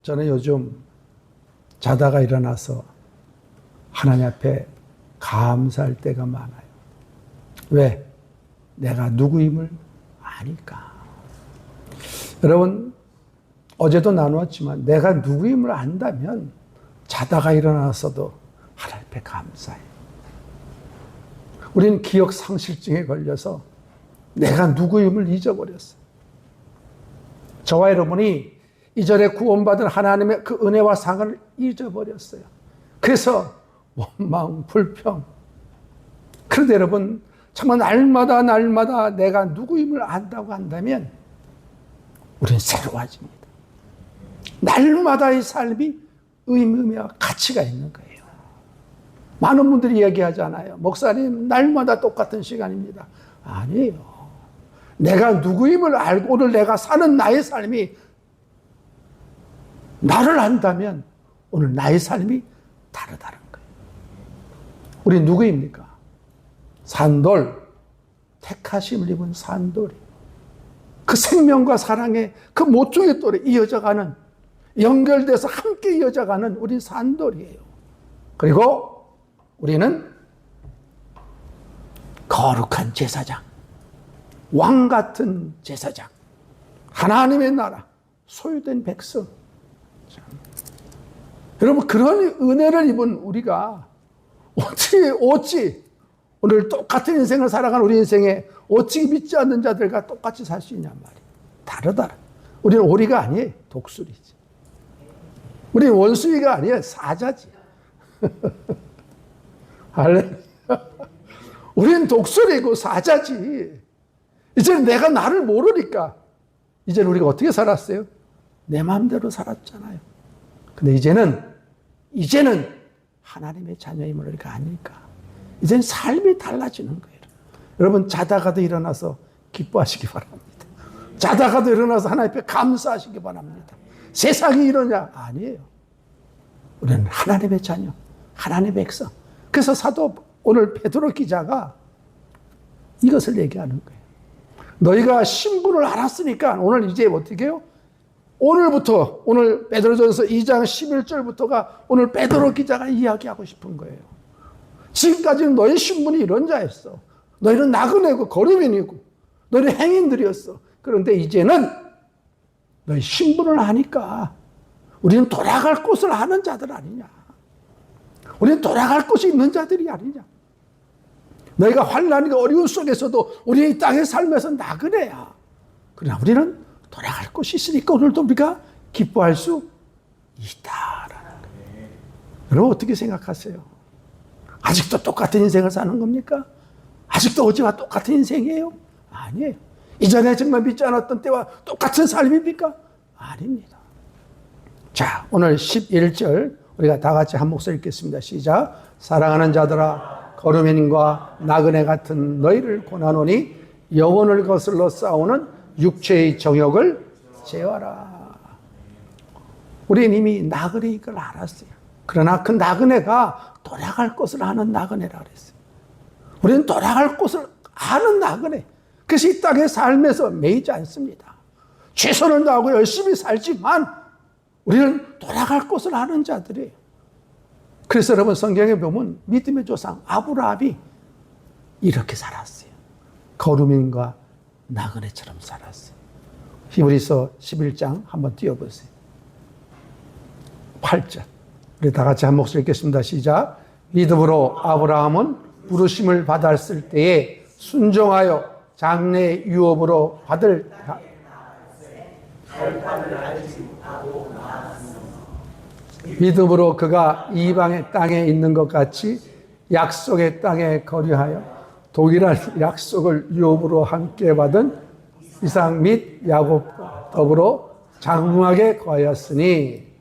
저는 요즘 자다가 일어나서 하나님 앞에 감사할 때가 많아요. 왜? 내가 누구임을 아니까. 여러분, 어제도 나누었지만 내가 누구임을 안다면 자다가 일어나서도 하나님 앞에 감사해요. 우리는 기억 상실증에 걸려서 내가 누구임을 잊어버렸어요. 저와 여러분이 이전에 구원받은 하나님의 그 은혜와 상을 잊어버렸어요. 그래서 원망, 불평. 그런데 여러분, 정말 날마다 내가 누구임을 안다고 한다면 우리는 새로워집니다. 날마다의 삶이 의미와 가치가 있는 거예요. 많은 분들이 이야기하잖아요. 목사님, 날마다 똑같은 시간입니다. 아니에요. 내가 누구임을 알고 오늘 내가 사는 나의 삶이 나를 안다면 오늘 나의 삶이 다르다는 거예요. 우리 누구입니까? 산돌, 택하심을 입은 산돌이. 그 생명과 사랑의 그 모종의 돌에 이어져가는, 연결돼서 함께 이어져가는 우리 산돌이에요. 그리고 우리는 거룩한 제사장, 왕 같은 제사장, 하나님의 나라, 소유된 백성. 여러분, 그런 은혜를 입은 우리가 어찌 오늘 똑같은 인생을 살아가는 우리 인생에 어찌 믿지 않는 자들과 똑같이 살 수 있냔 말이에요. 다르다. 우리는 오리가 아니에요. 독수리지. 우리는 원수이가 아니에요. 사자지. 할렐루야. 우리는 독수리고 사자지. 이제는 내가 나를 모르니까 이제는 우리가 어떻게 살았어요? 내 마음대로 살았잖아요. 근데 이제는 하나님의 자녀임을 우리가 아니까 이제는 삶이 달라지는 거예요. 여러분, 자다가도 일어나서 기뻐하시기 바랍니다. 자다가도 일어나서 하나님 앞에 감사하시기 바랍니다. 세상이 이러냐? 아니에요. 우리는 하나님의 자녀, 하나님의 백성. 그래서 사도 오늘 베드로 기자가 이것을 얘기하는 거예요. 너희가 신분을 알았으니까 오늘 이제 어떻게 해요? 오늘부터, 오늘 베드로전서 2장 11절부터가 오늘 베드로 기자가 이야기하고 싶은 거예요. 지금까지는 너희 신분이 이런 자였어. 너희는 나그네고 거류민이고 너희는 행인들이었어. 그런데 이제는 너희 신분을 아니까 우리는 돌아갈 곳을 아는 자들 아니냐. 우리는 돌아갈 곳이 있는 자들이 아니냐. 너희가 환난과 어려움 속에서도 우리 이 땅의 삶에서 나그네야. 그러나 우리는 돌아갈 곳이 있으니까 오늘도 우리가 기뻐할 수 있다라는 거예요. 여러분, 어떻게 생각하세요? 아직도 똑같은 인생을 사는 겁니까? 아직도 어제와 똑같은 인생이에요? 아니에요. 이전에 정말 믿지 않았던 때와 똑같은 삶입니까? 아닙니다. 자, 오늘 11절 우리가 다 같이 한 목소리 읽겠습니다. 시작. 사랑하는 자들아, 거루민과 나그네 같은 너희를 권하노니 영혼을 거슬러 싸우는 육체의 정욕을 제어하라. 우리는 이미 나그네인 걸 알았어요. 그러나 그 나그네가 돌아갈 곳을 아는 나그네라 그랬어요. 우리는 돌아갈 곳을 아는 나그네. 그래서 이 땅의 삶에서 매이지 않습니다. 최선을 다하고 열심히 살지만 우리는 돌아갈 곳을 아는 자들이에요. 그래서 여러분, 성경에 보면 믿음의 조상 아브라함이 이렇게 살았어요. 거루민과 나그네처럼 살았어요. 히브리서 11장 한번 띄워보세요. 8절. 우리 다 같이 한 목소리 읽겠습니다. 시작. 믿음으로 아브라함은 부르심을 받았을 때에 순종하여 장래 유업으로 받을 믿음으로 그가 이방의 땅에 있는 것 같이 약속의 땅에 거류하여 동일한 약속을 유업으로 함께 받은 이삭 및 야곱과 더불어 장후하게 거하였으니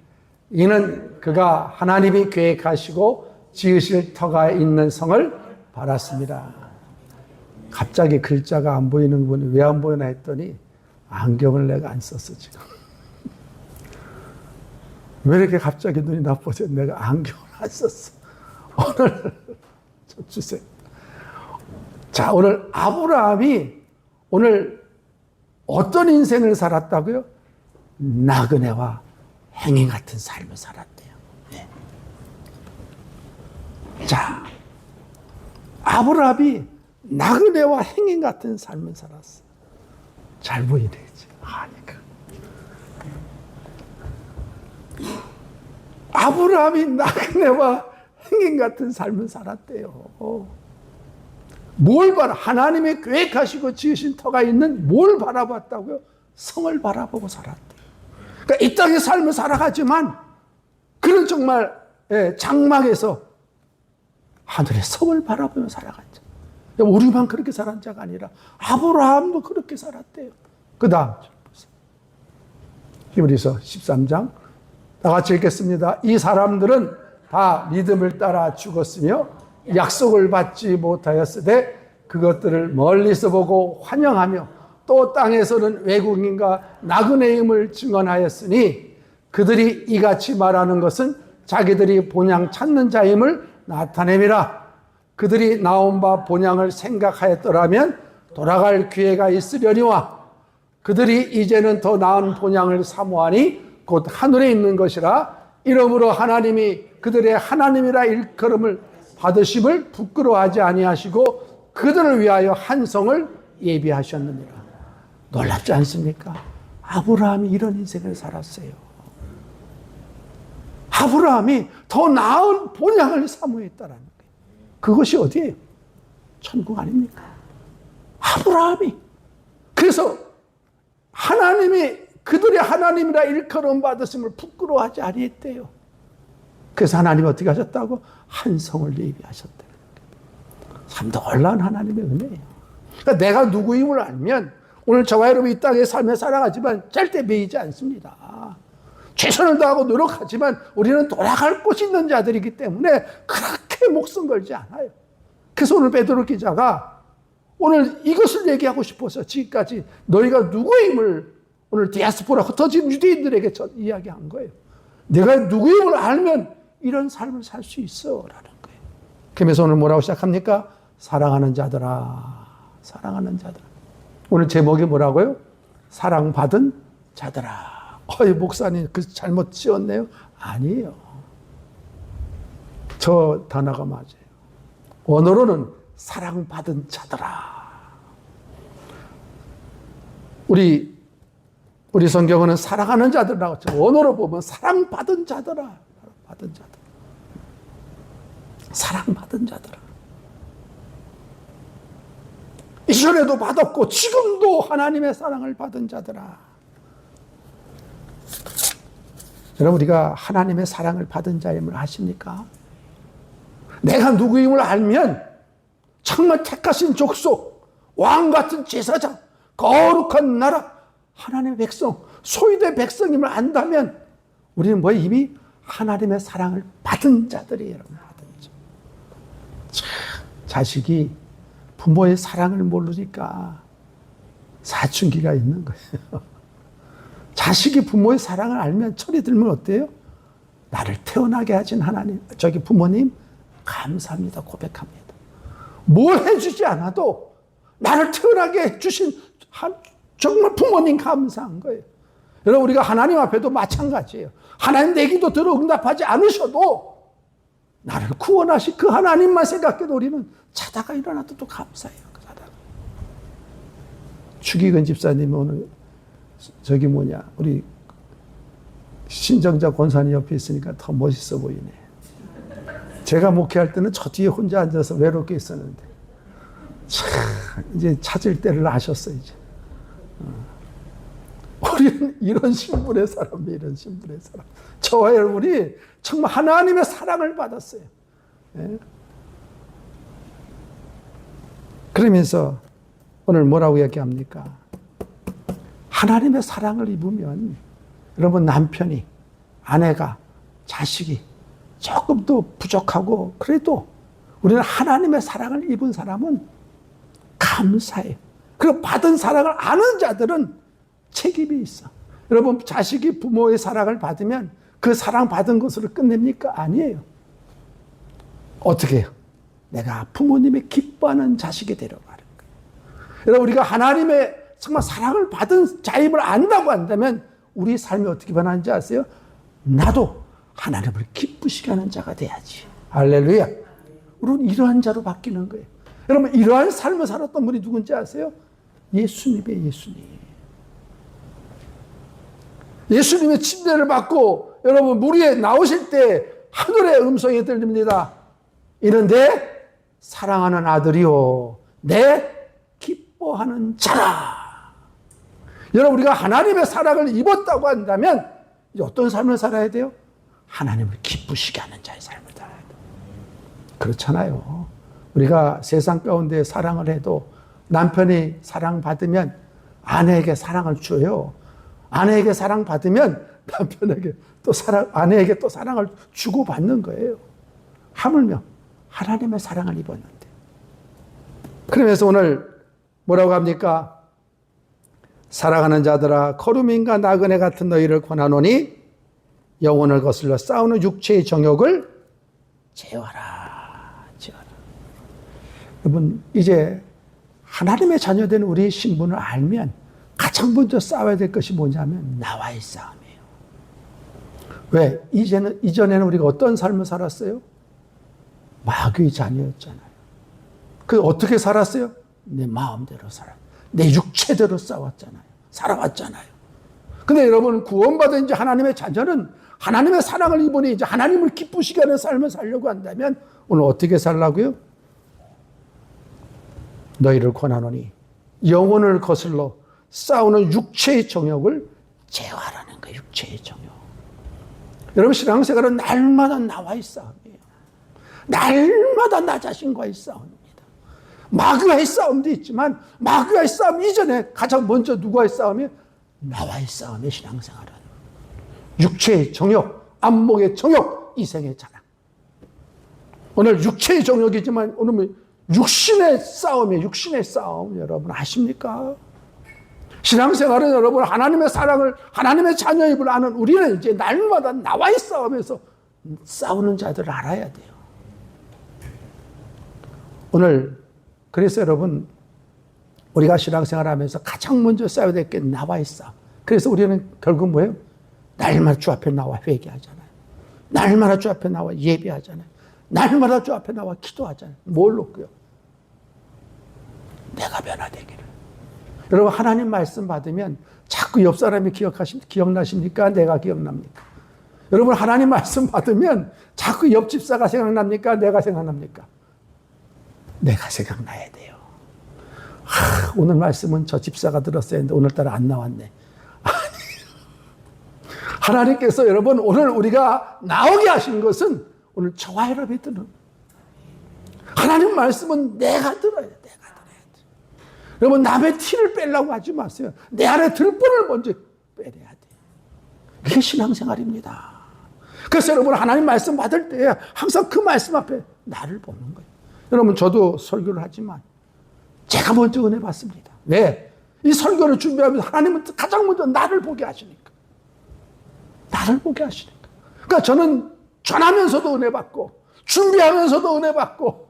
이는 그가 하나님이 계획하시고 지으실 터가 있는 성을 바랐습니다. 갑자기 글자가 안 보이는 분이 왜 안 보이나 했더니 안경을 내가 안 썼어 지금. 왜 이렇게 갑자기 눈이 나빠져? 내가 안경을 안 썼어. 오늘 좀 주세요. 자, 오늘 아브라함이 오늘 어떤 인생을 살았다고요? 나그네와 행인 같은 삶을 살았대요. 네. 자, 아브라함이 나그네와 행인 같은 삶을 살았어. 잘 보이네. 아니까. 아브라함이 나그네와 행인 같은 삶을 살았대요. 뭘 바라? 하나님의 계획하시고 지으신 터가 있는 뭘 바라봤다고요? 성을 바라보고 살았대요. 그러니까 이 땅의 삶을 살아가지만 그는 정말 장막에서 하늘의 성을 바라보며 살아갔죠. 우리만 그렇게 살은 자가 아니라 아브라함도 그렇게 살았대요. 그 다음 히브리서 13장 다 같이 읽겠습니다. 이 사람들은 다 믿음을 따라 죽었으며 약속을 받지 못하였으되 그것들을 멀리서 보고 환영하며 또 땅에서는 외국인과 나그네임을 증언하였으니 그들이 이같이 말하는 것은 자기들이 본향 찾는 자임을 나타냄이라. 그들이 나온 바 본향을 생각하였더라면 돌아갈 기회가 있으려니와 그들이 이제는 더 나은 본향을 사모하니 곧 하늘에 있는 것이라. 이러므로 하나님이 그들의 하나님이라 일컬음을 받으심을 부끄러워하지 아니하시고 그들을 위하여 한 성을 예비하셨느니라. 놀랍지 않습니까? 아브라함이 이런 인생을 살았어요. 아브라함이 더 나은 본향을 사모했다라는 거예요. 그것이 어디예요? 천국 아닙니까? 아브라함이. 그래서 하나님이 그들의 하나님이라 일컬음 받으심을 부끄러워하지 아니했대요. 그래서 하나님이 어떻게 하셨다고? 한 성을 예비하셨대요. 참 놀라운 하나님의 은혜예요. 그러니까 내가 누구임을 알면 오늘 저와 여러분이 이 땅의 삶에 살아가지만 절대 매이지 않습니다. 최선을 다하고 노력하지만 우리는 돌아갈 곳이 있는 자들이기 때문에 그렇게 목숨 걸지 않아요. 그래서 오늘 베드로 기자가 오늘 이것을 얘기하고 싶어서 지금까지 너희가 누구임을 오늘 디아스포라 흩어진 유대인들에게 이야기한 거예요. 내가 누구임을 알면 이런 삶을 살 수 있어 라는 거예요. 그러면서 오늘 뭐라고 시작합니까? 사랑하는 자들아, 사랑하는 자들아. 오늘 제목이 뭐라고요? 사랑받은 자들아. 목사님 그 잘못 지었네요. 아니에요. 저 단어가 맞아요. 원어로는 사랑받은 자들아. 우리 성경은 사랑하는 자들이라고 했죠. 원어로 보면 사랑받은 자들아. 받은 자들. 사랑받은 자들아. 이전에도 받았고 지금도 하나님의 사랑을 받은 자들아. 여러분 우리가 하나님의 사랑을 받은 자임을 아십니까? 내가 누구임을 알면 정말 택하신 족속, 왕 같은 제사장, 거룩한 나라, 하나님의 백성, 소유된 백성임을 안다면 우리는 뭐 이미 하나님의 사랑을 받은 자들이에요. 여러분 받은 자. 자식이 부모의 사랑을 모르니까 사춘기가 있는 거예요. 자식이 부모의 사랑을 알면 철이 들면 어때요? 나를 태어나게 하신 하나님, 부모님 감사합니다 고백합니다. 뭘 해주지 않아도 나를 태어나게 해주신 정말 부모님 감사한 거예요. 여러분 우리가 하나님 앞에도 마찬가지예요. 하나님 내 기도 들어 응답하지 않으셔도 나를 구원하신 그 하나님만 생각해도 우리는 자다가 일어나도 또 감사해요. 자다가. 추기근 집사님이 오늘 우리 신정자 권사님 옆에 있으니까 더 멋있어 보이네. 제가 목회할 때는 저 뒤에 혼자 앉아서 외롭게 있었는데 참 이제 찾을 때를 아셨어 이제. 우리는 이런 신분의 사람이에요. 이런 신분의 사람. 저와 여러분이 정말 하나님의 사랑을 받았어요. 예? 그러면서 오늘 뭐라고 얘기합니까? 하나님의 사랑을 입으면 여러분 남편이, 아내가, 자식이 조금 더 부족하고 그래도 우리는 하나님의 사랑을 입은 사람은 감사해요. 그리고 받은 사랑을 아는 자들은 책임이 있어. 여러분 자식이 부모의 사랑을 받으면 그 사랑 받은 것으로 끝냅니까? 아니에요. 어떻게 해요? 내가 부모님이 기뻐하는 자식이 되려고 하는 거예요. 여러분 우리가 하나님의 정말 사랑을 받은 자임을 안다고 한다면 우리 삶이 어떻게 변하는지 아세요? 나도 하나님을 기쁘시게 하는 자가 돼야지. 할렐루야. 우리는 이러한 자로 바뀌는 거예요. 여러분, 이러한 삶을 살았던 분이 누군지 아세요? 예수님의 예수님. 예수님의 침례를 받고 여러분 물 위에 나오실 때 하늘의 음성이 들립니다. 이런데 사랑하는 아들이요 내 기뻐하는 자라. 여러분, 우리가 하나님의 사랑을 입었다고 한다면 이제 어떤 삶을 살아야 돼요? 하나님을 기쁘시게 하는 자의 삶을 살아야 돼요. 그렇잖아요. 우리가 세상 가운데 사랑을 해도 남편이 사랑받으면 아내에게 사랑을 줘요. 아내에게 사랑받으면 남편에게 또 아내에게 또 사랑을 주고받는 거예요. 하물며 하나님의 사랑을 입었는데. 그러면서 오늘 뭐라고 합니까? 사랑하는 자들아, 거루민과 나그네 같은 너희를 권하노니 영혼을 거슬러 싸우는 육체의 정욕을 제어하라. 제어하라. 여러분, 이제 하나님의 자녀된 우리의 신분을 알면 가장 먼저 싸워야 될 것이 뭐냐면 나와의 싸움이에요. 왜? 이전에는 우리가 어떤 삶을 살았어요? 마귀의 자녀였잖아요. 그 어떻게 살았어요? 내 마음대로 내 육체대로 싸웠잖아요. 살아왔잖아요. 근데 여러분, 구원받은 이제 하나님의 자녀는 하나님의 사랑을 입으니 이제 하나님을 기쁘시게 하는 삶을 살려고 한다면 오늘 어떻게 살라고요? 너희를 권하노니 영혼을 거슬러 싸우는 육체의 정욕을 제어하라는 거예요. 육체의 정욕. 여러분, 신앙생활은 날마다 나와의 싸움이에요. 날마다 나 자신과의 싸움입니다. 마귀와의 싸움도 있지만 마귀와의 싸움 이전에 가장 먼저 누구와의 싸움이에요? 나와의 싸움의 신앙생활은. 육체의 정욕, 안목의 정욕, 이생의 자랑. 오늘 육체의 정욕이지만 오늘 육신의 싸움이에요. 육신의 싸움. 여러분 아십니까? 신앙생활은 여러분 하나님의 사랑을, 하나님의 자녀임을 아는 우리는 이제 날마다 나와의 싸움에서 싸우는 자들을 알아야 돼요. 오늘 그래서 여러분 우리가 신앙생활하면서 가장 먼저 싸워야 될 게 나와의 싸움. 그래서 우리는 결국 뭐예요? 날마다 주 앞에 나와 회개하잖아요. 날마다 주 앞에 나와 예배하잖아요. 날마다 주 앞에 나와 기도하잖아요. 뭘 놓고요? 내가 변화되기를. 여러분, 하나님 말씀 받으면 자꾸 옆 사람이 기억나십니까? 내가 기억납니까? 여러분, 하나님 말씀 받으면 자꾸 옆 집사가 생각납니까? 내가 생각납니까? 내가 생각나야 돼요. 오늘 말씀은 저 집사가 들었어야 했는데 오늘따라 안 나왔네. 하나님께서 여러분 오늘 우리가 나오게 하신 것은 오늘 저와 여러분이 듣는 하나님 말씀은 내가 들어야 돼. 내가 들어야 돼. 여러분, 남의 티를 빼려고 하지 마세요. 내 안에 들보를 먼저 빼내야 돼. 그게 신앙생활입니다. 그래서 여러분 하나님 말씀 받을 때 항상 그 말씀 앞에 나를 보는 거예요. 여러분, 저도 설교를 하지만 제가 먼저 은혜 받습니다. 왜? 이 설교를 준비하면서 하나님은 가장 먼저 나를 보게 하시니까. 나를 보게 하시니까. 그러니까 저는 전하면서도 은혜 받고 준비하면서도 은혜 받고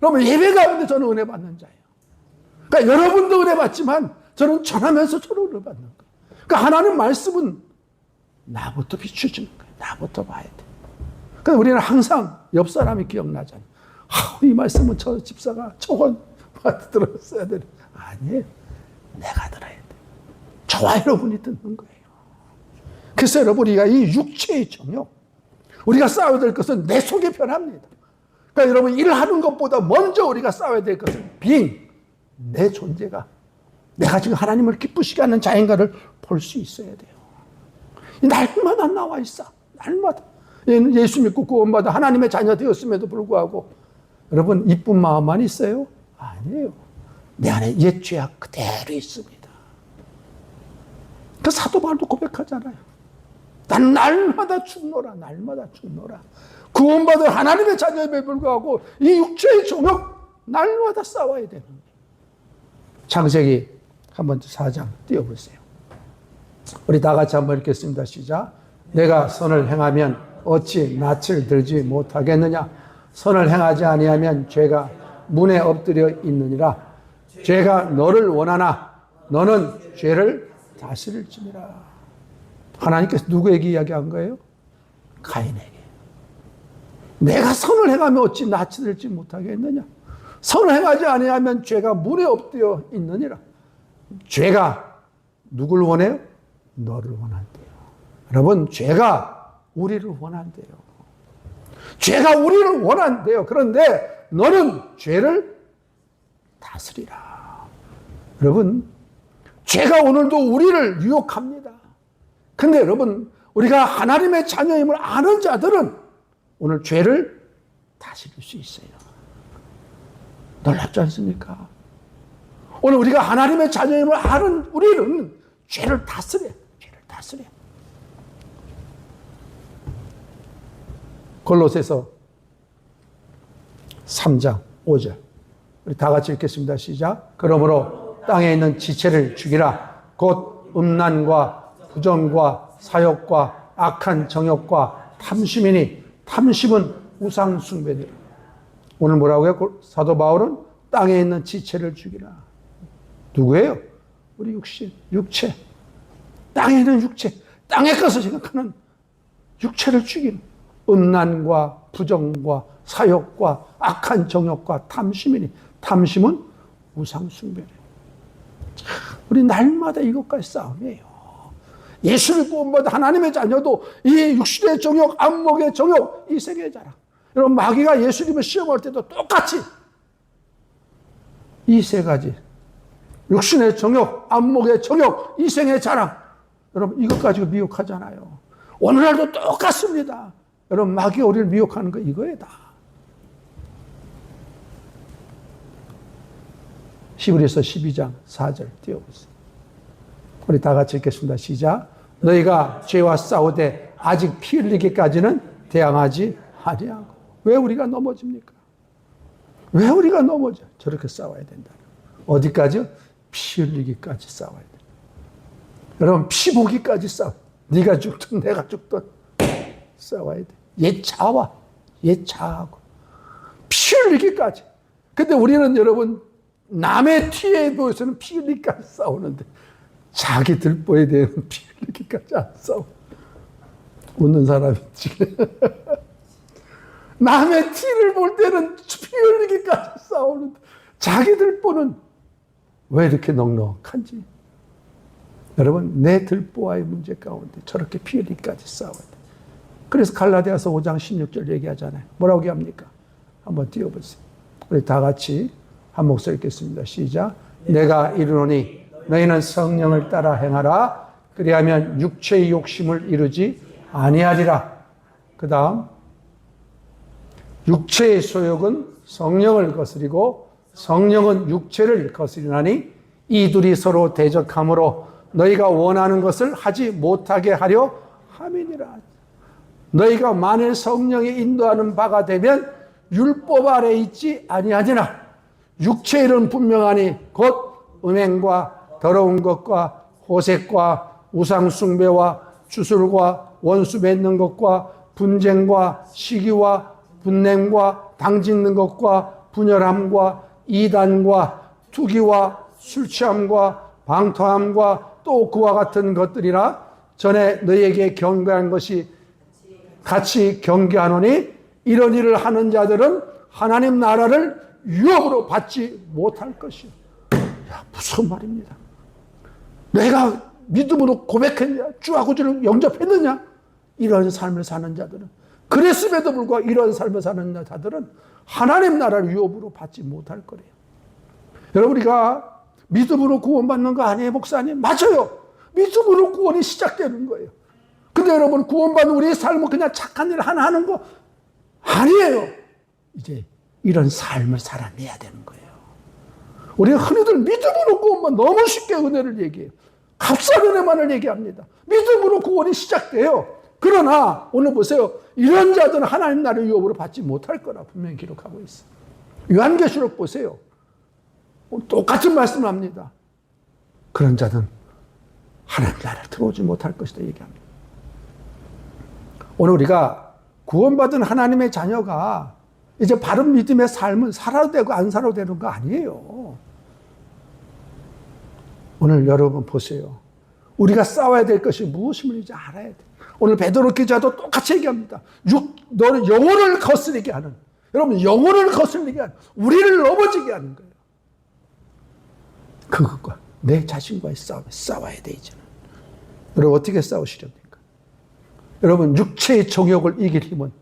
여러분 예배 가운데 저는 은혜 받는 자예요. 그러니까 여러분도 은혜 받지만 저는 전하면서 저를 은혜 받는 거예요. 그러니까 하나님 말씀은 나부터 비춰주는 거예요. 나부터 봐야 돼. 그러니까 우리는 항상 옆 사람이 기억나잖아요. 이 말씀은 저 집사가 저건 들었어야 되는. 아니에요. 내가 들어야 돼. 저와 여러분이 듣는 거예요. 그래서 여러분, 우리가 이 육체의 정욕, 우리가 싸워야 될 것은 내 속에 변합니다. 그러니까 여러분, 일하는 것보다 먼저 우리가 싸워야 될 것은 내 존재가 내가 지금 하나님을 기쁘시게 하는 자인가를 볼 수 있어야 돼요. 날마다 나와 있어. 날마다. 예수 믿고 구원받아 하나님의 자녀 되었음에도 불구하고 여러분, 이쁜 마음만 있어요? 아니에요. 내 안에 옛 죄악 그대로 있습니다. 그 사도 바울도 고백하잖아요. 난 날마다 죽노라. 날마다 죽노라. 구원받은 하나님의 자녀임에 불구하고 이 육체의 정욕 날마다 싸워야 되는 거예요. 창세기 한번 4장 띄워보세요. 우리 다 같이 한번 읽겠습니다. 시작. 내가 선을 행하면 어찌 낯을 들지 못하겠느냐. 선을 행하지 아니하면 죄가 문에 엎드려 있느니라. 죄가 너를 원하나 너는 죄를 다스릴지니라. 하나님께서 누구에게 이야기한 거예요? 가인에게. 내가 선을 행하면 어찌 낯이 들지 못하겠느냐? 선을 행하지 아니하면 죄가 문에 엎드려 있느니라. 죄가 누굴 원해요? 너를 원한대요. 여러분, 죄가 우리를 원한대요. 죄가 우리를 원한대요. 그런데 너는 죄를 다스리라. 여러분, 죄가 오늘도 우리를 유혹합니다. 근데 여러분, 우리가 하나님의 자녀임을 아는 자들은 오늘 죄를 다스릴 수 있어요. 놀랍지 않습니까? 오늘 우리가 하나님의 자녀임을 아는 우리는 죄를 다스려요. 죄를 다스려요. 골로새서 3장 5절. 우리 다 같이 읽겠습니다. 시작. 그러므로 땅에 있는 지체를 죽이라. 곧 음란과 부정과 사욕과 악한 정욕과 탐심이니 탐심은 우상 숭배니라. 오늘 뭐라고요? 사도 바울은 땅에 있는 지체를 죽이라. 누구예요? 우리 육신, 육체. 땅에 있는 육체, 땅의 것을 생각하는 육체를 죽이는 음란과 부정과 사욕과 악한 정욕과 탐심이니 탐심은 우상 숭배래. 우리 날마다 이것까지 싸움이에요. 예수를 구원받은 하나님의 자녀도 이 육신의 정욕, 안목의 정욕, 이 세계의 자랑. 여러분, 마귀가 예수님을 시험할 때도 똑같이 이 세 가지, 육신의 정욕, 안목의 정욕, 이생의 자랑, 여러분 이것 가지고 미혹하잖아요. 오늘날도 똑같습니다. 여러분, 마귀가 우리를 미혹하는 거 이거에 다. 히브리서 12장 4절 띄워보세요. 우리 다 같이 읽겠습니다. 시작. 너희가 죄와 싸우되 아직 피 흘리기까지는 대항하지 아니하고. 왜 우리가 넘어집니까? 왜 우리가 넘어져? 저렇게 싸워야 된다. 어디까지요? 피 흘리기까지 싸워야 돼. 여러분, 피 보기까지 싸워. 네가 죽든 내가 죽든 싸워야 돼. 옛 자와 옛 자하고 피 흘리기까지. 근데 우리는 여러분, 남의 티에 보여서는 피 흘리기까지 싸우는데 자기 들보에 대해서는 피 흘리기까지 안 싸워. 웃는 사람이 지금. 남의 티를 볼 때는 피 흘리기까지 싸우는데 자기 들보는 왜 이렇게 넉넉한지. 여러분, 내 들보와의 문제 가운데 저렇게 피 흘리기까지 싸워야 돼. 그래서 갈라디아서 5장 16절 얘기하잖아요. 뭐라고 얘기합니까? 한번 띄워보세요. 우리 다 같이 한 목소리 읽겠습니다. 시작. 내가 이르노니 너희는 성령을 따라 행하라. 그리하면 육체의 욕심을 이루지 아니하리라. 그 다음, 육체의 소욕은 성령을 거스리고 성령은 육체를 거스리나니 이 둘이 서로 대적함으로 너희가 원하는 것을 하지 못하게 하려 함이니라. 너희가 만일 성령이 인도하는 바가 되면 율법 아래 있지 아니하니라. 육체의 일은 분명하니 곧 음행과 더러운 것과 호색과 우상 숭배와 주술과 원수 맺는 것과 분쟁과 시기와 분냄과 당짓는 것과 분열함과 이단과 투기와 술 취함과 방토함과 또 그와 같은 것들이라. 전에 너희에게 경계한 것이 같이 경계하노니 이런 일을 하는 자들은 하나님 나라를 유업으로 받지 못할 것이요. 야, 무서운 말입니다. 내가 믿음으로 고백했냐, 주와 구주를 영접했느냐, 이런 삶을 사는 자들은, 그랬음에도 불구하고 이런 삶을 사는 자들은 하나님 나라를 유업으로 받지 못할 거래요. 여러분, 우리가 믿음으로 구원받는 거 아니에요, 목사님? 맞아요. 믿음으로 구원이 시작되는 거예요. 근데 여러분, 구원받는 우리의 삶은 그냥 착한 일 하나 하는 거 아니에요. 이제 이런 삶을 살아내야 되는 거예요. 우리가 흔히들 믿음으로 구원만 너무 쉽게 은혜를 얘기해요. 값싼 은혜만을 얘기합니다. 믿음으로 구원이 시작돼요. 그러나 오늘 보세요. 이런 자들은 하나님 나라를 유업으로 받지 못할 거라 분명히 기록하고 있어요. 요한계시록 보세요. 똑같은 말씀을 합니다. 그런 자는 하나님 나라를 들어오지 못할 것이다 얘기합니다. 오늘 우리가 구원받은 하나님의 자녀가 이제 바른 믿음의 삶은 살아도 되고 안 살아도 되는 거 아니에요. 오늘 여러분 보세요. 우리가 싸워야 될 것이 무엇임을 이제 알아야 돼. 오늘 베드로 기자도 똑같이 얘기합니다. 너는 영혼을 거스르게 하는, 여러분 영혼을 거스르게 하는, 우리를 넘어지게 하는 거예요. 그것과 내 자신과의 싸움에 싸워야 돼. 이제는 여러분 어떻게 싸우시렵니까? 여러분 육체의 정욕을 이길 힘은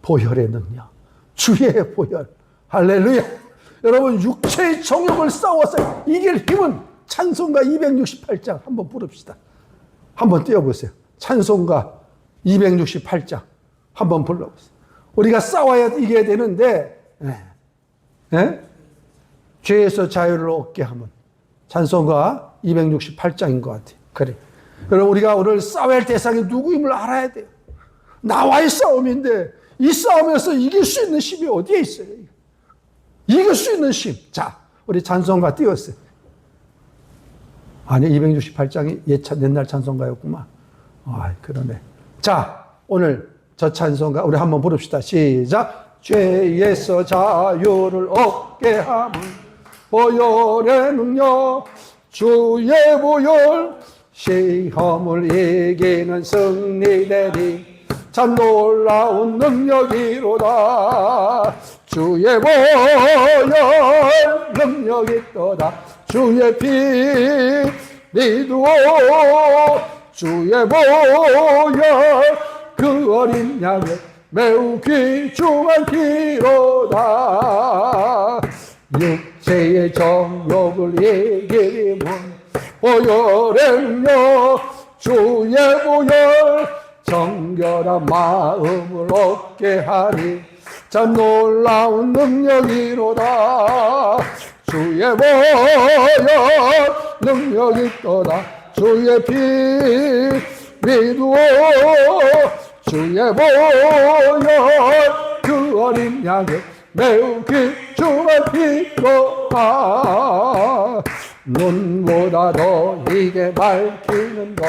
보혈의 능력, 주의 보혈. 할렐루야. 여러분 육체의 정욕을 싸워서 이길 힘은 찬송가 268장 한번 부릅시다. 한번 띄워보세요. 찬송가 268장 한번 불러보세요. 우리가 싸워야 이겨야 되는데 죄에서 자유를 얻게 하면 찬송가 268장인 것 같아요. 그래. 여러분 우리가 오늘 싸워야 할 대상이 누구임을 알아야 돼요. 나와의 싸움인데 이 싸움에서 이길 수 있는 힘이 어디에 있어요? 이길 수 있는 힘. 자, 우리 찬송가 띄웠어요. 아니 268장이 옛날 찬송가였구만. 아, 그러네. 자, 오늘 저 찬송가 우리 한번 부릅시다. 시작. 죄에서 자유를 얻게 함은 보혈의 능력, 주의 보혈, 시험을 이기는 승리되리. 참 놀라운 능력이로다. 주의 보혈 능력이 있도다. 주의 피 믿으오. 주의 보혈 그 어린 양의 매우 귀중한 피로다. 육체의 정욕을 이기림은 보혈의 능력, 주의 보혈 정결한 마음을 얻게 하리. 참 놀라운 능력이로다. 주의 보혈 능력이 있도다. 주의 피 믿으오. 주의 보혈 그 어린 양의 매우 귀중한 피로다. 눈보다 더 이게 밝히는 것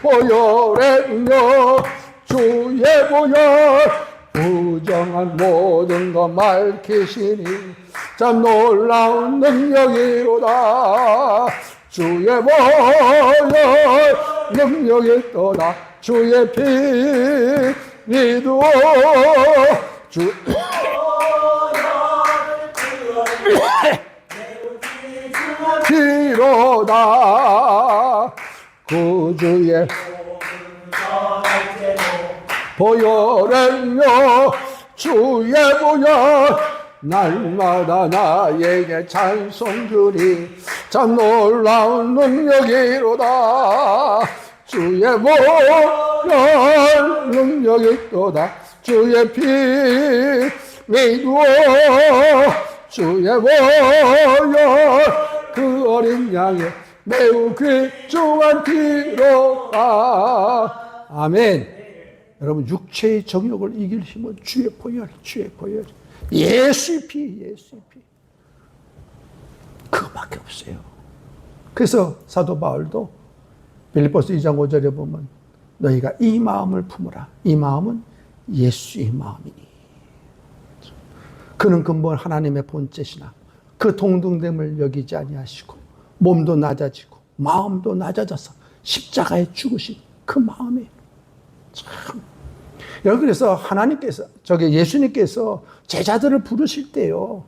보혈의 능력, 주의 보혈 부정한 모든 것 밝히시니 참 놀라운 능력이로다. 주의 보혈 능력이 있도다. 주의 피 믿으오. 피로다. 구주의 보혈의 능력, 주의 보혈 날마다 나에게 찬송 주니 참 놀라운 능력이로다. 주의 보혈 능력이 있도다. 주의 피 믿으오. 주의 보혈 그 어린 양의 매우 귀중한 피로다. 아멘. 여러분 육체의 정욕을 이길 힘은 주의 보혈, 주의 보혈, 예수의 피, 예수의 피. 그거밖에 없어요. 그래서 사도 바울도 빌립보서 2장 5절에 보면 너희가 이 마음을 품으라. 이 마음은 예수의 마음이니. 그는 근본 하나님의 본체시나 그 동등됨을 여기지 아니하시고 몸도 낮아지고 마음도 낮아져서 십자가에 죽으신 그 마음이 참. 여러분 그래서 하나님께서 예수님께서 제자들을 부르실 때요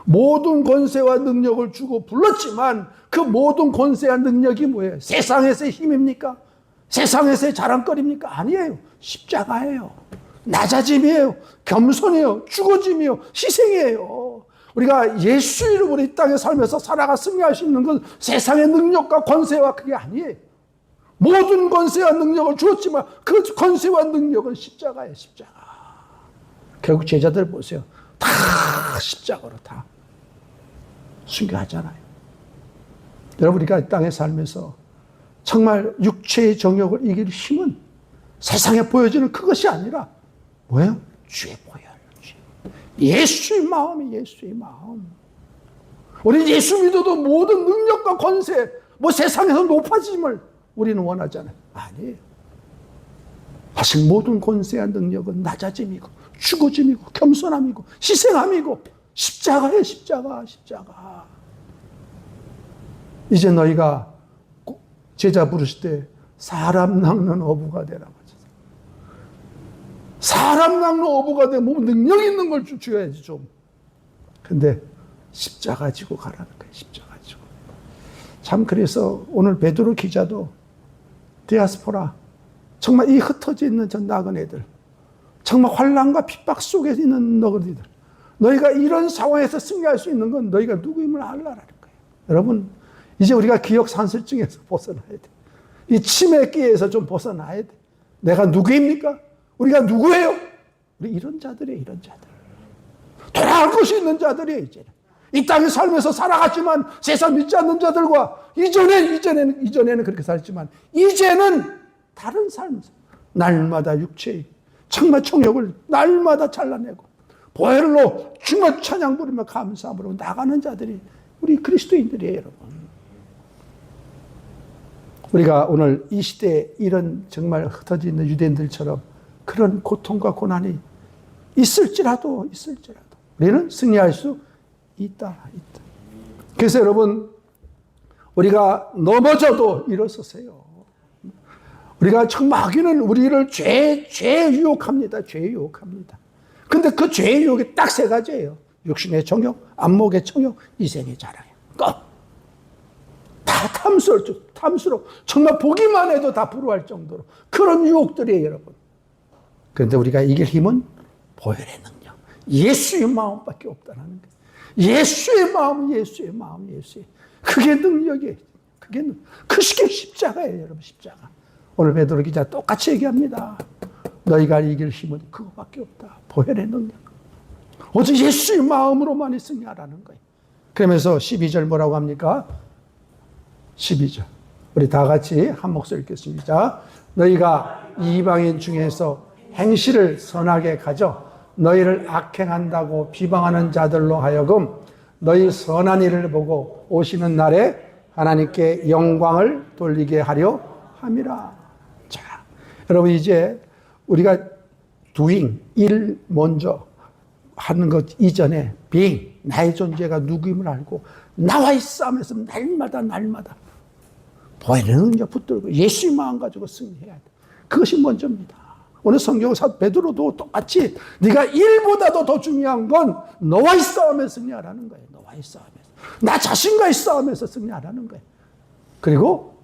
모든 권세와 능력을 주고 불렀지만 그 모든 권세와 능력이 뭐예요? 세상에서의 힘입니까? 세상에서의 자랑거리입니까? 아니에요. 십자가예요. 낮아짐이에요. 겸손이에요. 죽어짐이에요. 희생이에요. 우리가 예수 이름으로 이 땅에 살면서 살아가 승리할 수 있는 건 세상의 능력과 권세와 그게 아니에요. 모든 권세와 능력을 주었지만 그 권세와 능력은 십자가예요. 십자가. 결국 제자들 보세요. 다 십자가로 다 순교하잖아요. 여러분 우리가 이 땅에 살면서 정말 육체의 정욕을 이길 힘은 세상에 보여지는 그것이 아니라 뭐예요? 주의 보혈. 예수의 마음이 예수의 마음. 우리 예수 믿어도 모든 능력과 권세, 뭐 세상에서 높아짐을 우리는 원하잖아요. 아니에요. 사실 모든 권세와 능력은 낮아짐이고 죽어짐이고 겸손함이고 희생함이고 십자가예요. 십자가, 십자가. 이제 너희가 제자 부르실 때 사람 낚는 어부가 되라고 하셨어요. 사람 낚는 어부가 되면 뭐 능력 있는 걸 주어야지 좀. 근데 십자가 지고 가라는 거예요. 십자가 지고. 참 그래서 오늘 베드로 기자도 디아스포라, 정말 이 흩어져 있는 전 나그네 애들, 정말 환난과 핍박 속에 있는 너희들, 너희가 이런 상황에서 승리할 수 있는 건 너희가 누구임을 알라라는 거예요. 여러분, 이제 우리가 기억 산술증에서 벗어나야 돼. 이 치매기에서 좀 벗어나야 돼. 내가 누구입니까? 우리가 누구예요? 우리 이런 자들이에요, 이런 자들. 돌아갈 것이 있는 자들이에요, 이제는. 이 땅에 살면서 살아갔지만 세상 믿지 않는 자들과 이전에는 그렇게 살지만 이제는 다른 삶, 날마다 육체의 정말 청욕을 날마다 잘라내고 보혈로 주만 찬양 부르며 감사함으로 나가는 자들이 우리 그리스도인들이에요, 여러분. 우리가 오늘 이 시대에 이런 정말 흩어져 있는 유대인들처럼 그런 고통과 고난이 있을지라도 우리는 승리할 수 있다. 그래서 여러분, 우리가 넘어져도 일어서세요. 우리가 정말 마귀는 우리를 죄에 유혹합니다. 죄에 유혹합니다. 근데 그 죄의 유혹이 딱 세 가지예요. 육신의 정욕, 안목의 정욕, 이생의 자랑이에요. 다 탐스러워. 정말 보기만 해도 다 부러워할 정도로 그런 유혹들이에요, 여러분. 그런데 우리가 이길 힘은 보혈의 능력, 예수의 마음밖에 없다는 거예요. 예수의 마음. 그게 능력이에요. 그게 십자가예요, 여러분. 십자가. 오늘 베드로 기자 똑같이 얘기합니다. 너희가 이길 힘은 그거밖에 없다. 보혈의 능력. 오직 예수의 마음으로만 승리하라는 거예요. 그러면서 12절 뭐라고 합니까? 12절. 우리 다 같이 한 목소리 읽겠습니다. 너희가 이방인 중에서 행실을 선하게 가져 너희를 악행한다고 비방하는 자들로 하여금 너희 선한 일을 보고 오시는 날에 하나님께 영광을 돌리게 하려 함이라. 자, 여러분, 이제 우리가 doing, 일 먼저 하는 것 이전에 being, 나의 존재가 누구임을 알고 나와의 싸움에서 날마다 보혈의 능력 붙들고 예수의 마음 가지고 승리해야 돼. 그것이 먼저입니다. 오늘 성경 베드로도 똑같이 네가 일보다도 더 중요한 건 너와의 싸움에 승리하라는 거예요. 너와의 싸움에서. 나 자신과의 싸움에서 승리하라는 거예요. 그리고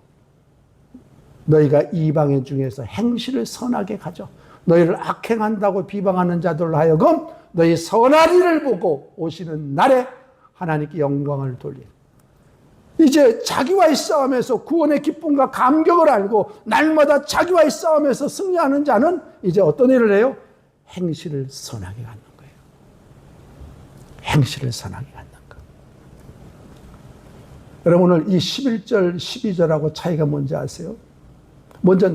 너희가 이방인 중에서 행실을 선하게 가져 너희를 악행한다고 비방하는 자들로 하여금 너희 선한 일을 보고 오시는 날에 하나님께 영광을 돌리는. 이제 자기와의 싸움에서 구원의 기쁨과 감격을 알고 날마다 자기와의 싸움에서 승리하는 자는 이제 어떤 일을 해요? 행실을 선하게 갖는 거예요. 행실을 선하게 갖는 거. 여러분, 오늘 이 11절, 12절하고 차이가 뭔지 아세요? 먼저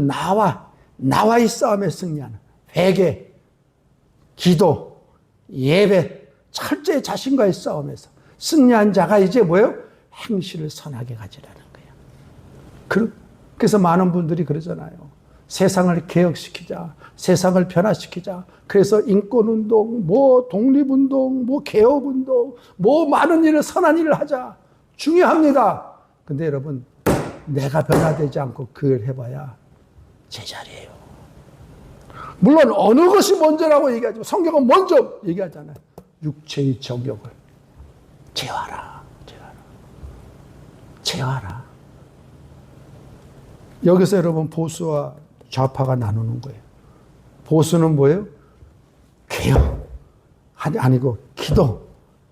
나와의 싸움에 승리하는 회개, 기도, 예배, 철저히 자신과의 싸움에서 승리한 자가 이제 뭐예요? 행실을 선하게 가지라는 거예요. 그래서 많은 분들이 그러잖아요. 세상을 개혁시키자, 세상을 변화시키자. 그래서 인권운동, 독립운동, 개혁운동, 많은 일을, 선한 일을 하자. 중요합니다. 근데 여러분, 내가 변화되지 않고 그걸 해봐야 제자리예요. 물론 어느 것이 먼저라고 얘기하지만 성경은 먼저 얘기하잖아요. 육체의 정욕을 제어하라. 여기서 여러분 보수와 좌파가 나누는 거예요. 보수는 뭐예요? 개혁 아니고 기도,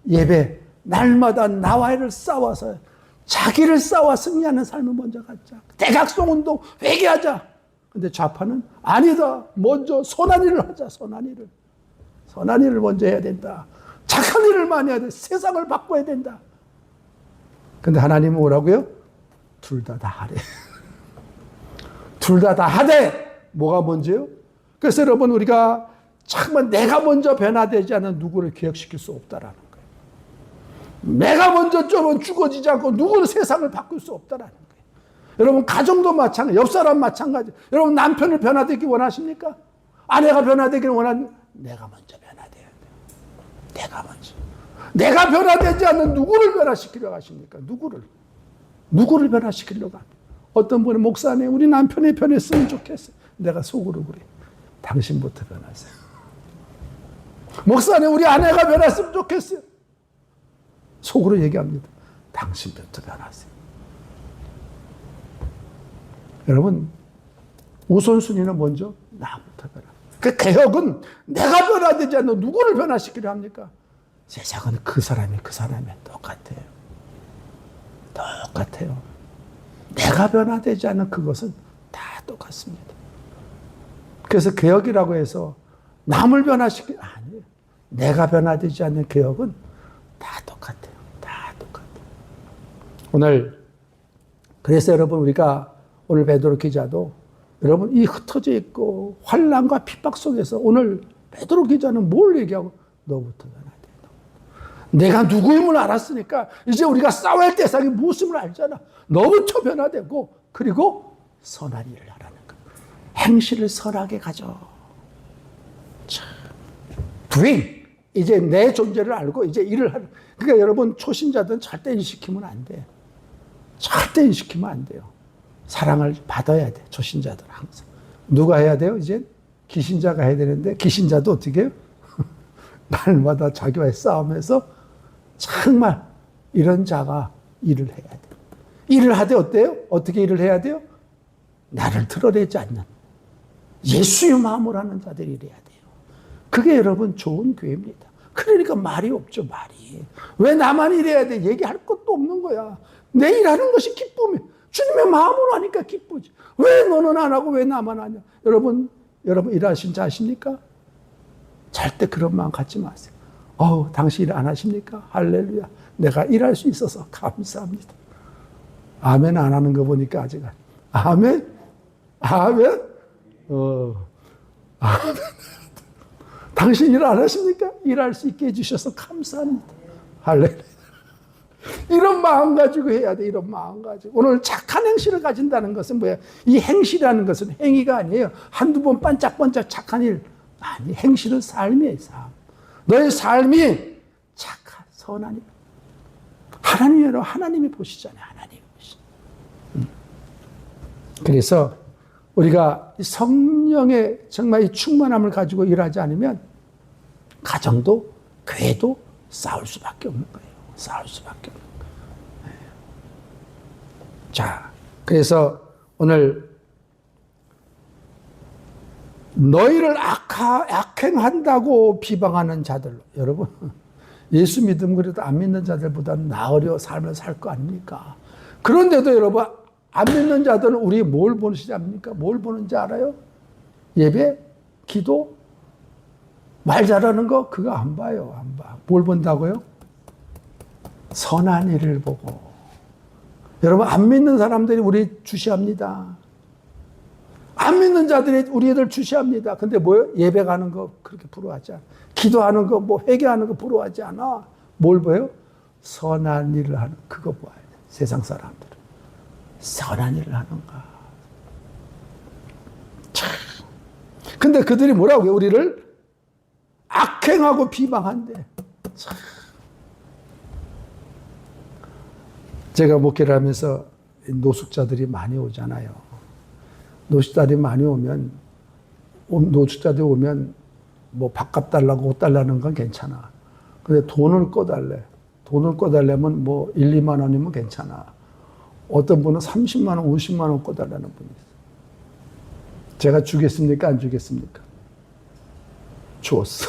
예배, 날마다 나와를 싸워서 자기를 싸워 승리하는 삶을 먼저 갖자. 대각성운동 회개하자. 근데 좌파는 아니다. 먼저 선한 일을 하자. 선한 일을 먼저 해야 된다. 착한 일을 많이 해야 돼. 세상을 바꿔야 된다. 근데 하나님은 뭐라고요? 둘 다 하래. 둘 다 하되 뭐가 먼저요? 그래서 여러분, 우리가 정말 내가 먼저 변화되지 않은 누구를 기억시킬 수 없다라는 거예요. 내가 먼저 좀 죽어지지 않고 누구는 세상을 바꿀 수 없다라는 거예요. 여러분, 가정도 마찬가지, 옆 사람 마찬가지. 여러분, 남편을 변화되기 원하십니까? 아내가 변화되기를 원하는 내가 먼저 변화돼야 돼요. 내가 먼저. 내가 변화되지 않는 누구를 변화시키려고 하십니까? 누구를 변화시키려고 합니까? 어떤 분은 목사님 우리 남편이 변했으면 좋겠어요. 내가 속으로 그래. 당신부터 변하세요. 목사님 우리 아내가 변했으면 좋겠어요. 속으로 얘기합니다. 당신부터 변하세요. 여러분 우선순위는 먼저 나부터 변화. 그 개혁은 내가 변화되지 않는 누구를 변화시키려 합니까? 세상은 그 사람이 똑같아요. 똑같아요. 내가 변화되지 않는 그것은 다 똑같습니다. 그래서 개혁이라고 해서 남을 변화시키는 아니에요. 내가 변화되지 않는 개혁은 다 똑같아요. 다 똑같아요. 오늘 그래서 여러분 우리가 오늘 베드로 기자도 여러분 이 흩어져 있고 환난과 핍박 속에서 오늘 베드로 기자는 뭘 얘기하고 너부터 변화돼. 내가 누구임을 알았으니까 이제 우리가 싸워야 할 대상이 무엇임을 알잖아. 너부터 변화되고 그리고 선한 일을 하라는 거. 행실을 선하게 가져. 자, doing. 이제 내 존재를 알고 이제 일을 하는. 그러니까 여러분 초신자들은 절대 인식시키면 안 돼. 절대 인식시키면 안 돼요. 사랑을 받아야 돼. 초신자들은 항상. 누가 해야 돼요? 이제 기신자가 해야 되는데 기신자도 어떻게 해요? 날마다 자기와의 싸움에서 정말 이런 자가 일을 해야 돼요. 일을 하되 어때요? 어떻게 일을 해야 돼요? 나를 드러내지 않는 예수의 마음으로 하는 자들이 일해야 돼요. 그게 여러분 좋은 교회입니다. 그러니까 말이 없죠, 말이. 왜 나만 일해야 돼? 얘기할 것도 없는 거야. 내 일하는 것이 기쁨이에요. 주님의 마음으로 하니까 기쁘지. 왜 너는 안 하고 왜 나만 하냐? 여러분 일하신 자 아십니까? 절대 그런 마음 갖지 마세요. 당신 일 안 하십니까? 할렐루야. 내가 일할 수 있어서 감사합니다. 아멘 안 하는 거 보니까 아직 아멘? 아멘? 아멘. 당신 일 안 하십니까? 일할 수 있게 해주셔서 감사합니다. 할렐루야. 이런 마음 가지고 해야 돼. 이런 마음 가지고. 오늘 착한 행실을 가진다는 것은 뭐야? 이 행실이라는 것은 행위가 아니에요. 한두 번 반짝반짝 착한 일. 아니, 행실은 삶이에요, 삶. 너의 삶이 착한, 선한 일. 하나님이 보시잖아요. 하나님이 보시잖아요. 그래서 우리가 성령의 정말 이 충만함을 가지고 일하지 않으면 가정도, 교회도 싸울 수밖에 없는 거예요. 싸울 수밖에 없는 거예요. 자, 그래서 오늘 너희를 악행한다고 비방하는 자들, 여러분 예수 믿음 그래도 안 믿는 자들보다는 나으려 삶을 살 거 아닙니까? 그런데도 여러분 안 믿는 자들은 우리 뭘 보는지 압니까? 뭘 보는지 알아요? 예배, 기도, 말 잘하는 거 그거 안 봐요. 안 봐. 뭘 본다고요? 선한 일을 보고. 여러분 안 믿는 사람들이 우리 주시합니다. 안 믿는 자들이 우리 애들 주시합니다. 근데 뭐요? 예배 가는 거 그렇게 부러워하지 않아. 기도하는 거, 회개하는 거 부러워하지 않아. 뭘 봐요? 선한 일을 하는, 그거 봐야 돼. 세상 사람들은. 선한 일을 하는가. 참. 근데 그들이 뭐라고 해요? 우리를 악행하고 비방한대. 참. 제가 목회를 하면서 노숙자들이 많이 오잖아요. 노숙자들이 많이 오면, 노숙자들이 오면 뭐 밥값 달라고 옷 달라는 건 괜찮아. 근데 돈을 꺼달래. 돈을 꺼달라면 뭐 1, 2만 원이면 괜찮아. 어떤 분은 30만 원, 50만 원 꺼달라는 분이 있어요. 제가 주겠습니까? 안 주겠습니까? 주었어.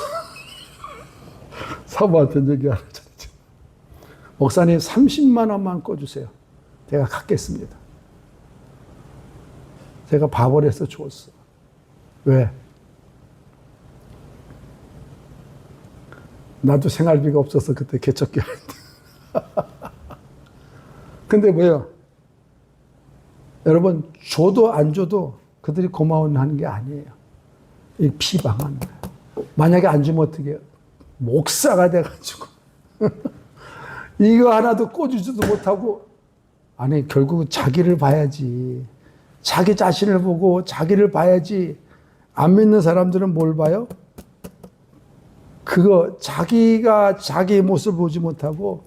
사모한테 얘기 하나 잘했죠. 목사님 30만 원만 꺼주세요. 제가 갖겠습니다. 제가 밥을 해서 주었어. 왜? 나도 생활비가 없어서 그때 개척기 하는데. 근데 뭐예요? 여러분, 줘도 안 줘도 그들이 고마워하는 게 아니에요. 이 비방하는 거예요. 만약에 안 주면 어떻게 해요? 목사가 돼가지고. 이거 하나도 꽂주지도 못하고. 아니, 결국은 자기를 봐야지. 자기 자신을 보고 자기를 봐야지. 안 믿는 사람들은 뭘 봐요? 그거 자기가 자기의 모습을 보지 못하고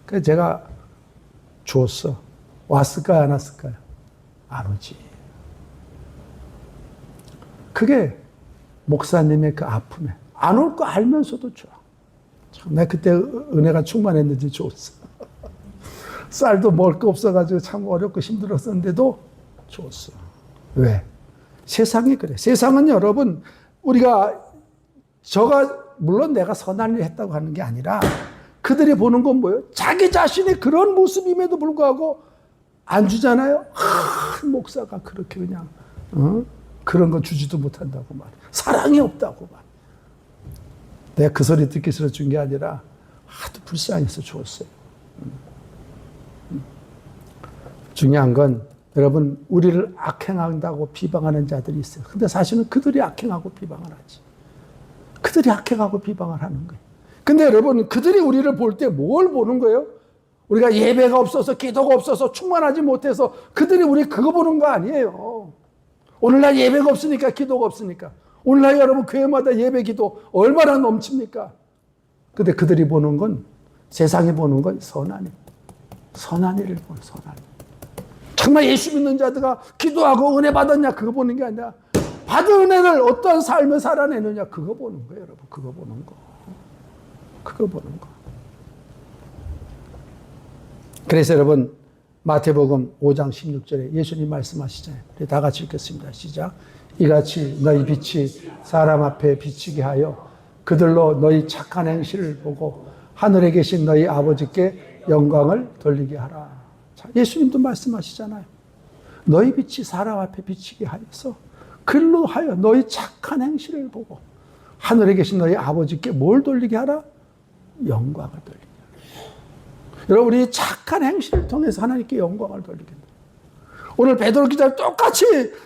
그래서 제가 줬어. 왔을까요? 안 왔을까요? 안 오지. 그게 목사님의 그 아픔에 안 올 거 알면서도 줘. 참, 나 그때 은혜가 충만했는지 좋았어. 쌀도 먹을 거 없어가지고 참 어렵고 힘들었었는데도 좋았어. 왜? 세상이 그래. 세상은 여러분, 우리가, 물론 내가 선한 일을 했다고 하는 게 아니라 그들이 보는 건 뭐예요? 자기 자신의 그런 모습임에도 불구하고 안 주잖아요? 목사가 그렇게 그냥, 그런 거 주지도 못한다고 말. 사랑이 없다고 말. 내가 그 소리 듣기 싫어 준 게 아니라 하도 불쌍해서 줬어요. 중요한 건 여러분, 우리를 악행한다고 비방하는 자들이 있어요. 근데 사실은 그들이 악행하고 비방을 하지. 그들이 악행하고 비방을 하는 거예요. 근데 여러분, 그들이 우리를 볼 때 뭘 보는 거예요? 우리가 예배가 없어서, 기도가 없어서, 충만하지 못해서 그들이 우리 그거 보는 거 아니에요. 오늘날 예배가 없으니까, 기도가 없으니까. 오늘날 여러분 교회마다 예배 기도 얼마나 넘칩니까? 근데 그들이 보는 건, 세상이 보는 건 선한 일. 선한 일을 보는 선한 일. 정말 예수 믿는 자들가 기도하고 은혜 받았냐 그거 보는 게 아니라 받은 은혜를 어떤 삶을 살아내느냐 그거 보는 거예요. 여러분 그거 보는 거. 그거 보는 거. 그래서 여러분 마태복음 5장 16절에 예수님 말씀하시잖아요. 우리 다 같이 읽겠습니다. 시작. 이같이 너희 빛이 사람 앞에 비치게 하여 그들로 너희 착한 행실을 보고 하늘에 계신 너희 아버지께 영광을 돌리게 하라. 자, 예수님도 말씀하시잖아요. 너희 빛이 사람 앞에 비치게 하여서 그들로 하여 너희 착한 행실을 보고 하늘에 계신 너희 아버지께 뭘 돌리게 하라? 영광을 돌리게 하라. 여러분 우리 착한 행실을 통해서 하나님께 영광을 돌리게 한다. 오늘 베드로 기자 똑같이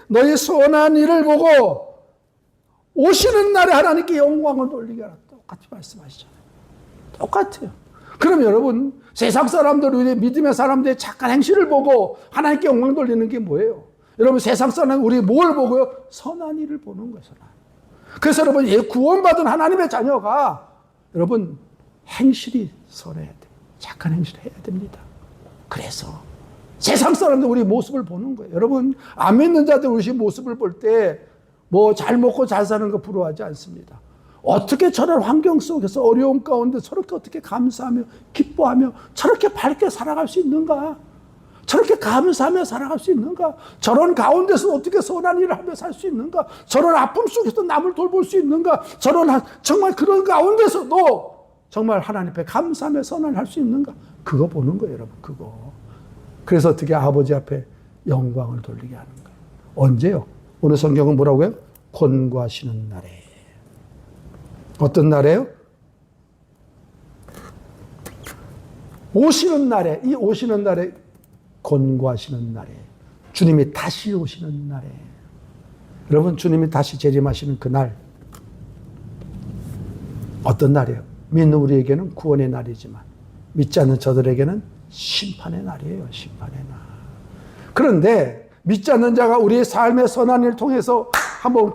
너희 선한 일을 보고 오시는 날에 하나님께 영광을 돌리게 하라. 똑같이 말씀하시잖아요. 똑같아요. 그럼 여러분 세상 사람들, 우리 믿음의 사람들의 착한 행실을 보고 하나님께 영광 돌리는 게 뭐예요? 여러분 세상 사람 우리 뭘 보고요? 선한 일을 보는 거예요. 선한. 그래서 여러분 구원받은 하나님의 자녀가 여러분 행실이 선해야 돼. 착한 행실을 해야 됩니다. 그래서 세상 사람들 우리 모습을 보는 거예요. 여러분 안 믿는 자들 우리 모습을 볼 때 뭐 잘 먹고 잘 사는 거 부러워하지 않습니다. 어떻게 저런 환경 속에서 어려움 가운데 저렇게 어떻게 감사하며 기뻐하며 저렇게 밝게 살아갈 수 있는가? 저렇게 감사하며 살아갈 수 있는가? 저런 가운데서 어떻게 선한 일을 하며 살 수 있는가? 저런 아픔 속에서 남을 돌볼 수 있는가? 정말 그런 가운데서도 정말 하나님 앞에 감사하며 선한 일을 할 수 있는가? 그거 보는 거예요, 여러분. 그거. 그래서 어떻게 아버지 앞에 영광을 돌리게 하는 거예요. 언제요? 오늘 성경은 뭐라고요? 권고하시는 날에. 어떤 날에요? 오시는 날에, 이 오시는 날에, 권고하시는 날에, 주님이 다시 오시는 날에, 여러분 주님이 다시 재림하시는 그날, 어떤 날이에요? 믿는 우리에게는 구원의 날이지만 믿지 않는 저들에게는 심판의 날이에요. 심판의 날. 그런데 믿지 않는 자가 우리의 삶의 선한 일을 통해서 한번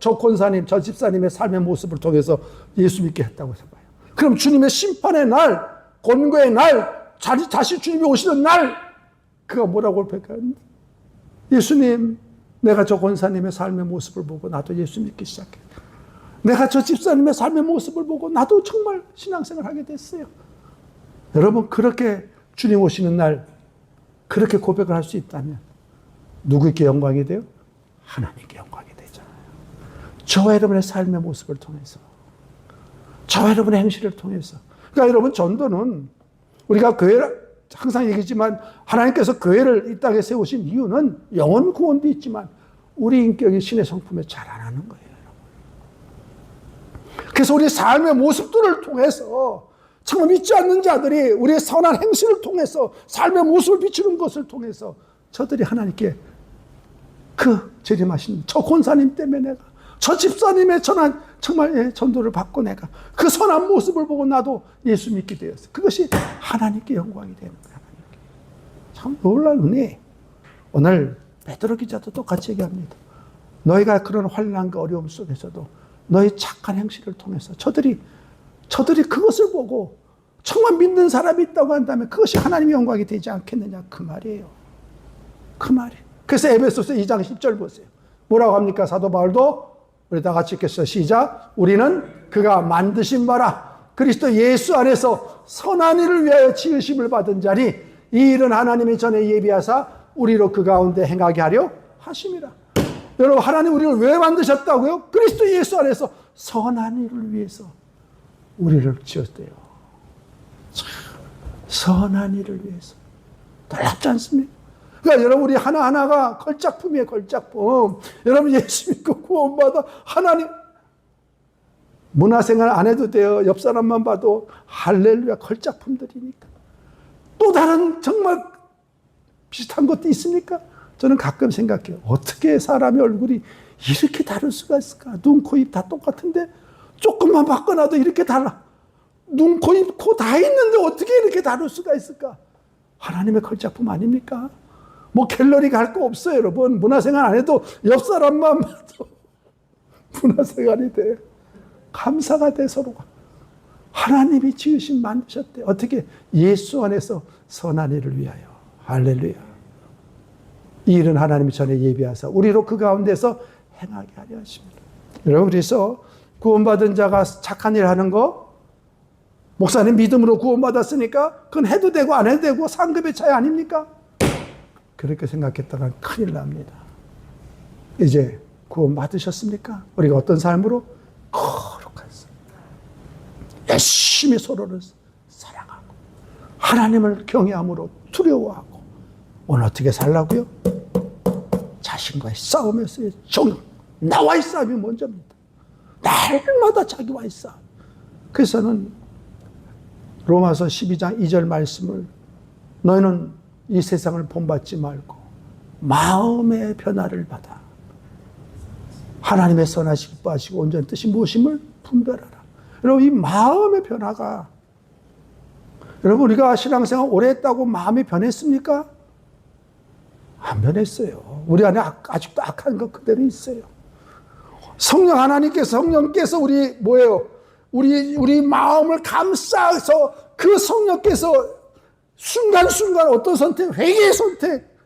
저 권사님, 저 집사님의 삶의 모습을 통해서 예수 믿게 했다고 해서 봐요. 그럼 주님의 심판의 날, 권고의 날, 다시 주님이 오시는 날, 그가 뭐라고 볼까요? 예수님, 내가 저 권사님의 삶의 모습을 보고 나도 예수 믿기 시작해. 내가 저 집사님의 삶의 모습을 보고 나도 정말 신앙생활 하게 됐어요. 여러분, 그렇게 주님 오시는 날, 그렇게 고백을 할 수 있다면 누구에게 영광이 돼요? 하나님께 영광이 되잖아요. 저와 여러분의 삶의 모습을 통해서, 저와 여러분의 행실을 통해서. 그러니까 여러분, 전도는 우리가 교회를 항상 얘기지만 하나님께서 교회를 이 땅에 세우신 이유는 영혼 구원도 있지만 우리 인격이 신의 성품에 자라나는 거예요. 그래서 우리 삶의 모습들을 통해서 정말 믿지 않는 자들이 우리의 선한 행실을 통해서 삶의 모습을 비추는 것을 통해서 저들이 하나님께 그 재림하신 저 권사님 때문에 내가 저 집사님의 정말 전도를 받고 내가 그 선한 모습을 보고 나도 예수 믿게 되었어요. 그것이 하나님께 영광이 되는 거예요. 하나님께. 참 놀라운 은혜. 오늘 베드로 기자도 똑같이 얘기합니다. 너희가 그런 환난과 어려움 속에서도 너희 착한 행실을 통해서 저들이 그것을 보고 정말 믿는 사람이 있다고 한다면 그것이 하나님의 영광이 되지 않겠느냐 그 말이에요. 그 말이에요. 그래서 에베소서 2장 10절 보세요. 뭐라고 합니까? 사도 바울도 우리 다 같이 읽겠어요. 시작. 우리는 그가 만드신 바라 그리스도 예수 안에서 선한 일을 위하여 지으심을 받은 자니 이 일은 하나님이 전에 예비하사 우리로 그 가운데 행하게 하려 하심이라. 여러분, 하나님 우리를 왜 만드셨다고요? 그리스도 예수 안에서 선한 일을 위해서 우리를 지었대요. 선한 일을 위해서. 놀랍지 않습니까? 그러니까 여러분, 우리 하나하나가 걸작품이에요, 걸작품. 여러분, 예수 믿고 구원받아 하나님, 문화생활 안 해도 돼요. 옆 사람만 봐도 할렐루야, 걸작품들이니까. 또 다른 정말 비슷한 것도 있습니까? 저는 가끔 생각해요. 어떻게 사람의 얼굴이 이렇게 다를 수가 있을까? 눈, 코, 입 다 똑같은데 조금만 바꿔놔도 이렇게 달라. 눈, 코, 입, 코 다 있는데 어떻게 이렇게 다를 수가 있을까? 하나님의 걸작품 아닙니까? 뭐 갤러리 갈 거 없어요, 여러분. 문화생활 안 해도 옆 사람만 봐도 문화생활이 돼. 감사가 돼, 서로가. 하나님이 지으신 만드셨대. 어떻게? 예수 안에서 선한 일을 위하여. 할렐루야. 이 일은 하나님이 전에 예비하사 우리로 그 가운데서 행하게 하려 하십니다. 여러분, 그래서 구원받은 자가 착한 일 하는 거, 목사님 믿음으로 구원받았으니까 그건 해도 되고 안 해도 되고 상급의 차이 아닙니까? 그렇게 생각했다가 큰일 납니다. 이제 구원받으셨습니까? 우리가 어떤 삶으로? 거룩한 삶. 열심히 서로를 사랑하고 하나님을 경외함으로 두려워하고 오늘 어떻게 살라고요? 자신과의 싸움에서의 정, 나와의 싸움이 먼저입니다. 날마다 자기와의 싸움. 그래서는 로마서 12장 2절 말씀을 너희는 이 세상을 본받지 말고 마음의 변화를 받아 하나님의 선하시고 기뻐하시고 온전한 뜻이 무엇임을 분별하라. 여러분, 이 마음의 변화가, 여러분, 우리가 신앙생활 오래 했다고 마음이 변했습니까? 안 변했어요. 우리 안에 아직도 악한 것 그대로 있어요. 성령 하나님께서, 성령께서 우리 뭐예요? 우리 마음을 감싸서 그 성령께서 순간순간 어떤 선택, 회개의 선택,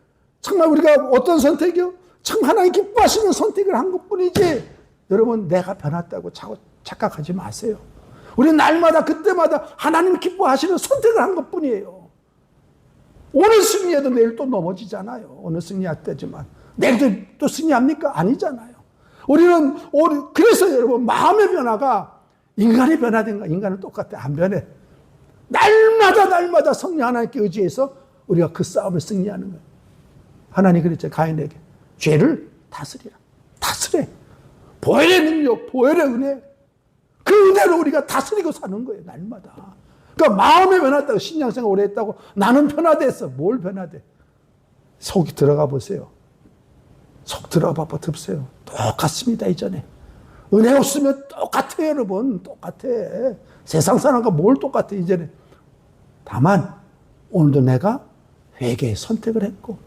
정말 우리가 어떤 선택이요? 참 하나님 기뻐하시는 선택을 한 것뿐이지, 여러분, 내가 변했다고 착각하지 마세요. 우리 날마다 그때마다 하나님 기뻐하시는 선택을 한 것뿐이에요. 오늘 승리해도 내일 또 넘어지잖아요. 오늘 승리할 때지만 내일도 또 승리합니까? 아니잖아요. 우리는 그래서 여러분, 마음의 변화가 인간이 변화된가? 인간은 똑같아. 안 변해. 날마다 성령 하나님께 의지해서 우리가 그 싸움을 승리하는 거예요. 하나님 그랬죠. 가인에게 죄를 다스리라. 다스려. 보혈의 능력, 보혈의 은혜. 그 은혜로 우리가 다스리고 사는 거예요. 날마다. 그러니까 마음에 변했다고, 신앙생활 오래 했다고 나는 변화됐어. 뭘 변화돼? 속이 들어가 보세요. 속 들어가 보세요. 똑같습니다. 이전에. 은혜 없으면 똑같아요, 여러분. 똑같아. 세상 사람과 뭘 똑같아, 이전에. 다만 오늘도 내가 회개의 선택을 했고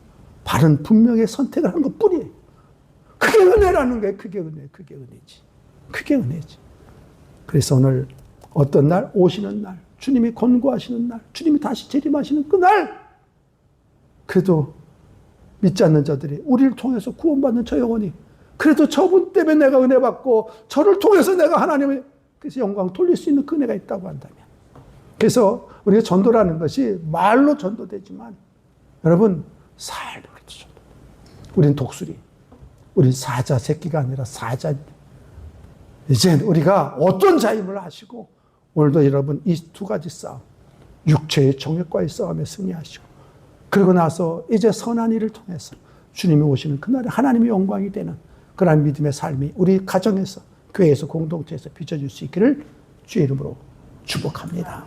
바른 분명의 선택을 한 것뿐이에요. 그게 은혜라는 거예요. 그게 은혜, 그게 은혜지. 그게 은혜지. 그래서 오늘 어떤 날? 오시는 날, 주님이 권고하시는 날, 주님이 다시 재림하시는 그 날, 그래도 믿지 않는 자들이 우리를 통해서 구원받는 저 영혼이, 그래도 저분 때문에 내가 은혜 받고 저를 통해서 내가 하나님의 그래서 영광 돌릴 수 있는 그 은혜가 있다고 한다면, 그래서 우리가 전도라는 것이 말로 전도되지만 여러분 삶으로도 전도. 우린 독수리, 우린 사자 새끼가 아니라 사자입니다. 이제 우리가 어떤 자임을 하시고 오늘도 여러분 이 두 가지 싸움, 육체의 정욕과의 싸움에 승리하시고, 그러고 나서 이제 선한 일을 통해서 주님이 오시는 그날에 하나님의 영광이 되는 그런 믿음의 삶이 우리 가정에서, 교회에서, 공동체에서 빚어질 수 있기를 주의 이름으로 축복합니다.